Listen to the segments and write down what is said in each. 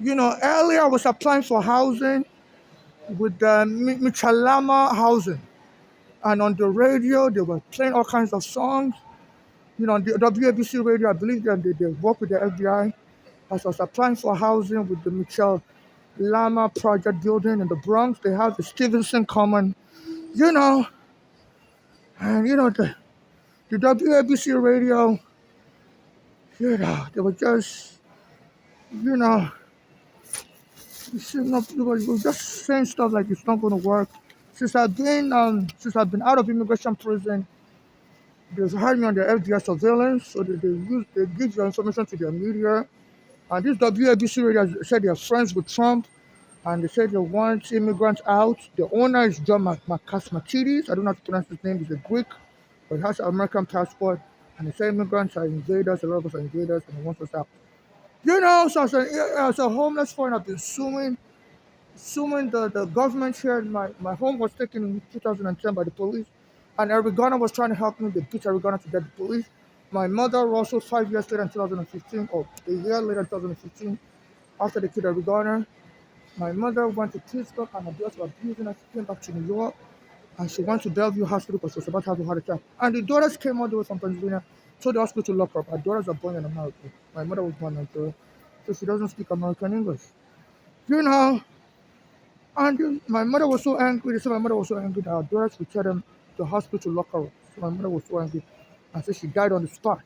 Earlier I was applying for housing with the Michalama housing. And on the radio, they were playing all kinds of songs. On the WABC radio, I believe they work with the FBI. As I was applying for housing with the Michelle Lama Project building in the Bronx, they have the Stevenson Common, you know, and the WABC radio, they were just, you know, they were just saying stuff like it's not going to work. Since I've been out of immigration prison, they've had me under FBI surveillance, so they give your information to their media. And this WABC radio said they're friends with Trump, and they said they want immigrants out. The owner is John Makasmatidis. I don't know how to pronounce his name. He's a Greek, but he has an American passport. And they say immigrants are invaders. A lot of us are invaders, and he wants us out. So as a homeless foreigner, I've been suing the government here. My home was taken in 2010 by the police, and Arizona was trying to help me. They beat Arizona to get the police. My mother also 5 years later in 2015, or a year later in 2015, after they killed Arizona, my mother went to Pittsburgh and abused her, abusing her. She came back to New York and she went to Bellevue Hospital because she was about to have a heart attack. And the daughters came all the way from Pennsylvania to the hospital to lock her up. Our daughters are born in America. My mother was born in Nigeria, so she doesn't speak American English. You know, and my mother was so angry. They said my mother was so angry that our daughters would tell them to the hospital to lock her up. So my mother was so angry and said she died on the spot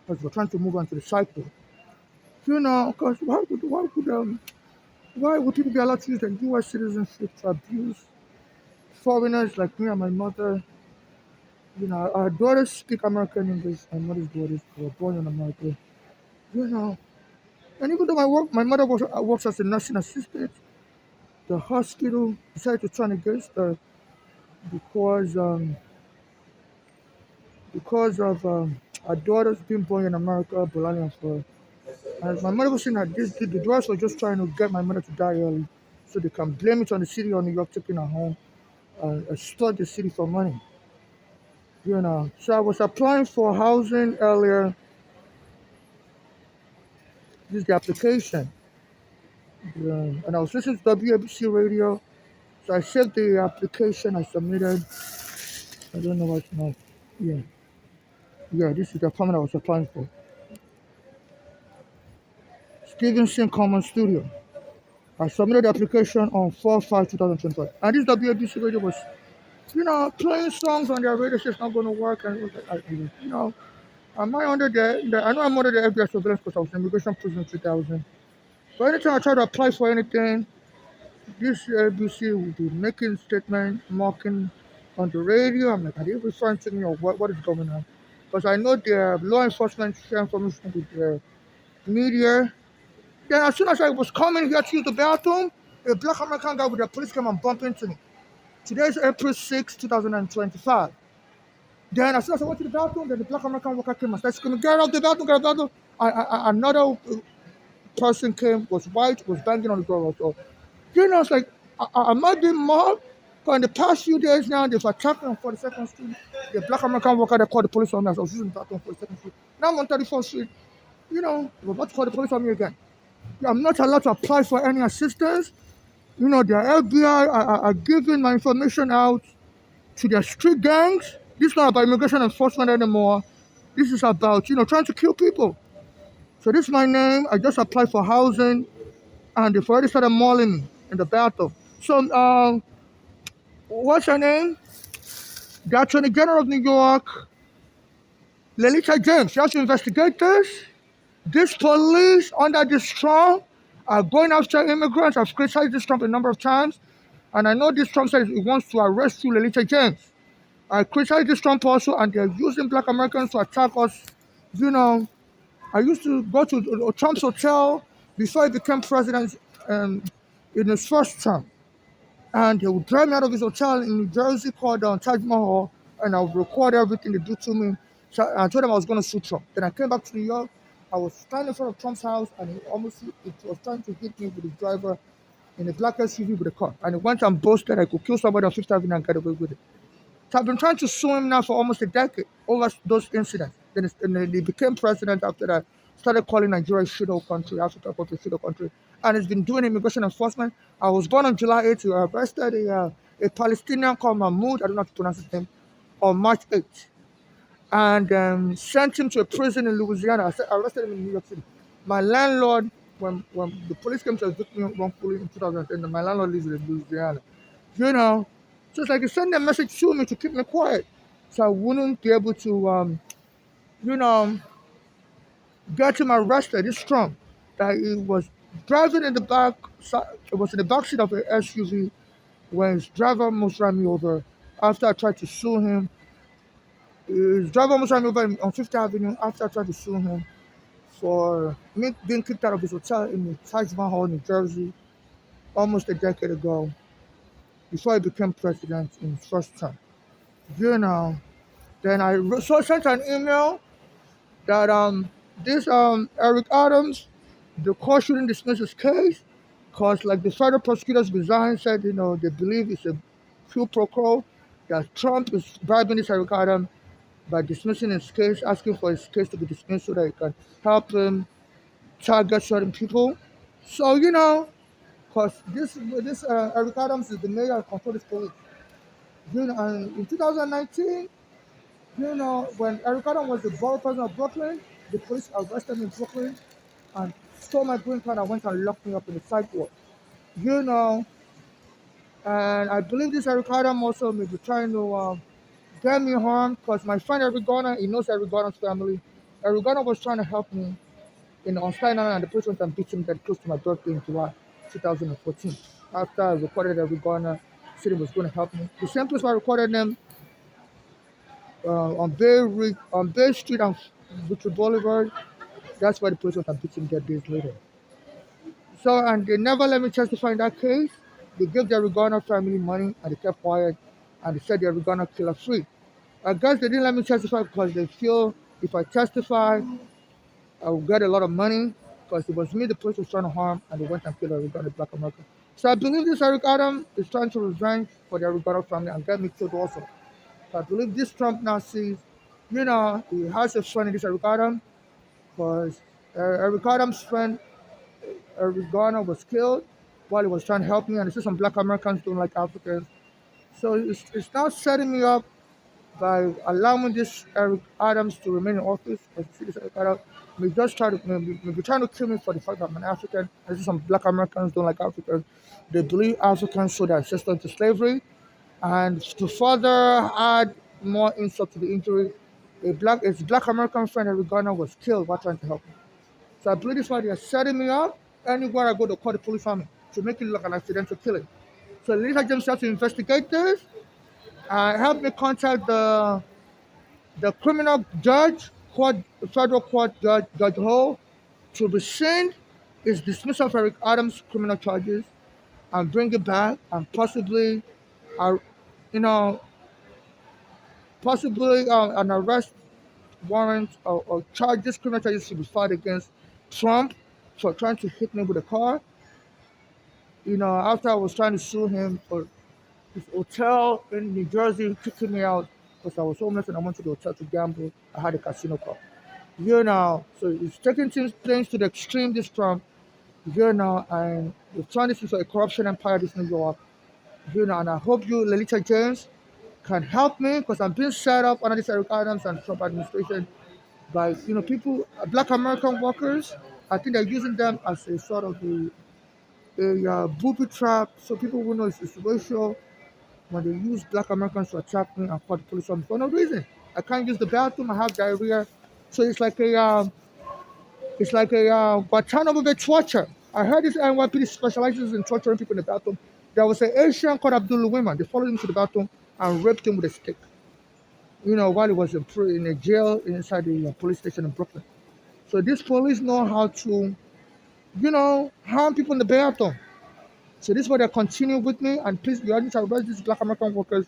because we're trying to move on to the cycle. Because why would people be allowed to use their U.S. citizenship to abuse foreigners like me and my mother? Our daughters speak American English. My mother's daughters were born in America. You know, and even though my mother works as a nursing assistant, the hospital decided to turn against her because um, because of our daughters being born in America, belonging for her. And my mother was saying that the daughters were just trying to get my mother to die early, so they can blame it on the city of New York taking her home and extort the city for money. So I was applying for housing earlier. This is the application. And I was listening to WABC radio. So I saved the application I submitted. I don't know what's now. Yeah. Yeah, this is the apartment I was applying for. Stevenson Common Studio. I submitted the application on 4/5/2025. And this WABC radio was, playing songs on their radio. It's not going to work. And it was like, am I under I know I'm under the FBI surveillance because I was in immigration prison in 2000. But anytime I try to apply for anything, this ABC will be making statements, mocking on the radio. I'm like, are they referring to me or what is going on? Because I know the law enforcement share information with the media. Then as soon as I was coming here to use the bathroom, a black American guy with a police came and bumped into me. Today is April 6, 2025. Then as soon as I went to the bathroom, then the black American worker came and started screaming, get out of the bathroom, get out of the bathroom. Another person came, was white, was banging on the door also. It's like, am I being mobbed? Because in the past few days now, they've attacked me on 42nd Street. The black American worker, they called the police on me as I was using the bathroom on 42nd Street. Now I'm on 34th Street. They're about to call the police on me again. I'm not allowed to apply for any assistance. The FBI are giving my information out to their street gangs. This is not about immigration enforcement anymore. This is about, trying to kill people. So this is my name. I just applied for housing, and they've already started mauling me in the bathroom. So, what's her name? The Attorney General of New York, Lelita James. She has to investigate this. This police under this Trump are going after immigrants. I've criticized this Trump a number of times, and I know this Trump says he wants to arrest you, Lelita James. I criticize this Trump also, and they're using black Americans to attack us. I used to go to Trump's hotel before he became president in his first term. And he would drive me out of his hotel in New Jersey called Taj Mahal, and I would record everything they do to me. So I told him I was going to sue Trump. Then I came back to New York. I was standing in front of Trump's house, and it was trying to hit me with his driver in a black SUV with a car. And he went and boasted I could kill somebody on Fifth Avenue and get away with it. So I've been trying to sue him now for almost a decade over those incidents. Then he became president after that. started calling Nigeria a shithole country, Africa a shithole country, and it's been doing immigration enforcement. I was born on July 8th. We arrested a Palestinian called Mahmoud, I don't know how to pronounce his name, on March 8th, and sent him to a prison in Louisiana. I arrested him in New York City. My landlord, when the police came to evict me wrongfully in 2010, my landlord lives in Louisiana. You know, so it's like he sent a message to me to keep me quiet, so I wouldn't be able to, you know, get him arrested. It's Trump that he was driving in the back. It was in the back seat of an SUV when his driver almost ran me over. After I tried to sue him, his driver almost ran me over on Fifth Avenue. After I tried to sue him for me being kicked out of his hotel in the Taj Mahal, New Jersey, almost a decade ago, before he became president in his first term. You know, then sent an email that this Eric Adams, the court shouldn't dismiss his case because like the federal prosecutors resigned, said they believe it's a quid pro quo, that Trump is bribing this Eric Adams by dismissing his case, asking for his case to be dismissed so that he can help him target certain people. So because this Eric Adams is the mayor of control this police. And in 2019, when Eric Adams was the borough president of Brooklyn, the police arrested me in Brooklyn and stole my green card and went and locked me up in the sidewalk. You know, and I believe this Eric Adams also may be trying to get me harm because my friend Eric Garner, he knows Eric Garner's family. Eric Garner was trying to help me on Staten Island, and the police went and beat him that close to my birthday in July 2014. After I recorded Eric Garner, said he was going to help me. The same place where I recorded them on Bay Street and Victory Boulevard. That's why the police went and beat him there days later. So, and they never let me testify in that case. They gave the Garner family money and they kept quiet and they said the Garner killer free. I guess they didn't let me testify because they feel if I testify, I will get a lot of money because it was me the police was trying to harm and they went and killed Eric Garner, Black American. So I believe this Eric Adam is trying to revenge for the Eric Garner family and get me killed also. So I believe this Trump now sees, he has a friend in this Eric Adam because Eric Adams' friend Eric Garner was killed while he was trying to help me, and I see some Black Americans don't like Africans. So it's now setting me up by allowing this Eric Adams to remain in office. As you see this Eric Adams, maybe trying to kill me for the fact that I'm an African. I see some Black Americans don't like Africans. They believe Africans showed their ancestors to slavery, and to further add more insult to the injury, his Black American friend Eric Garner was killed while trying to help me. So I believe this why they are setting me up. Anywhere I go, to call the police on me to make it look like an accidental killing. So Lisa James has to investigate this. Help me contact the criminal judge, federal court judge, Judge Hall, to rescind his dismissal of Eric Adams' criminal charges and bring it back and possibly, uh, you know, an arrest warrant or charges, criminal charges should be filed against Trump for trying to hit me with a car. After I was trying to sue him for his hotel in New Jersey, kicking me out because I was homeless and I went to the hotel to gamble. I had a casino card. So it's taking things to the extreme, this Trump, and we're trying this into a corruption empire, this New York, and I hope you, Lolita James, can help me because I'm being set up under this Eric Adams and Trump administration by, people, Black American workers. I think they're using them as a sort of a booby trap, so people will know it's racial when they use Black Americans to attack me and call the police on me for no reason. I can't use the bathroom. I have diarrhea, so it's like a Guantanamo Bay torture. I heard this NYPD specializes in torturing people in the bathroom. There was an Asian called Abdul Women. They followed him to the bathroom and raped him with a stick. While he was in a jail inside the police station in Brooklyn. So these police know how to, harm people in the bathroom. So this is why they continue with me. And please be honest, I arrest these Black American workers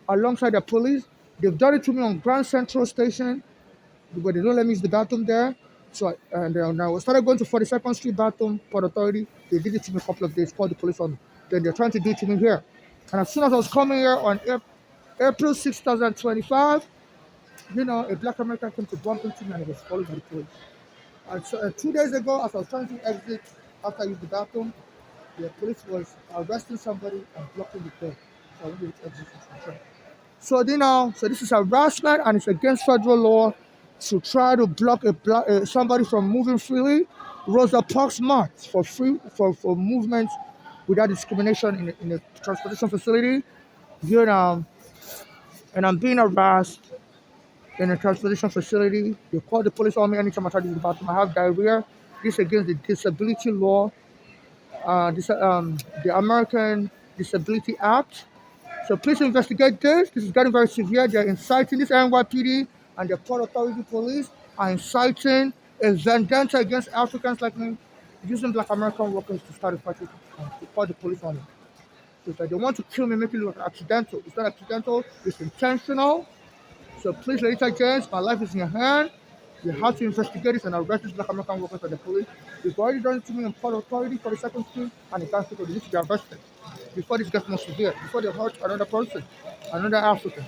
alongside the police. They've done it to me on Grand Central Station, but they don't let me use the bathroom there. So now I started going to 42nd Street bathroom, Port Authority. They did it to me a couple of days, called the police on me. Then they're trying to do it to me here. And as soon as I was coming here on April 6, 2025, a Black American came to bump into me and he was followed by the police. And so, 2 days ago, as I was trying to exit after I used the bathroom, the police was arresting somebody and blocking the door. So I went to exit from the train. So this is harassment and it's against federal law to try to block somebody from moving freely. Rosa Parks march for movement without discrimination in a transportation facility. Here and I'm being harassed in a transportation facility. They call the police on me anytime I try to use the bathroom. I have diarrhea. This is against the disability law, the American Disability Act. So please investigate this. This is getting very severe. They're inciting this NYPD and the Port Authority Police are inciting a vendetta against Africans like me, using black American workers to start a fight to call the police on me. So it's like they want to kill me, make it look accidental. It's not accidental, it's intentional. So please, ladies and gents, my life is in your hand. You have to investigate this and arrest these black American workers by the police. They've already done it to me in Port Authority for the second street and the council. They need to be arrested before this gets more severe, before they hurt another person, another African.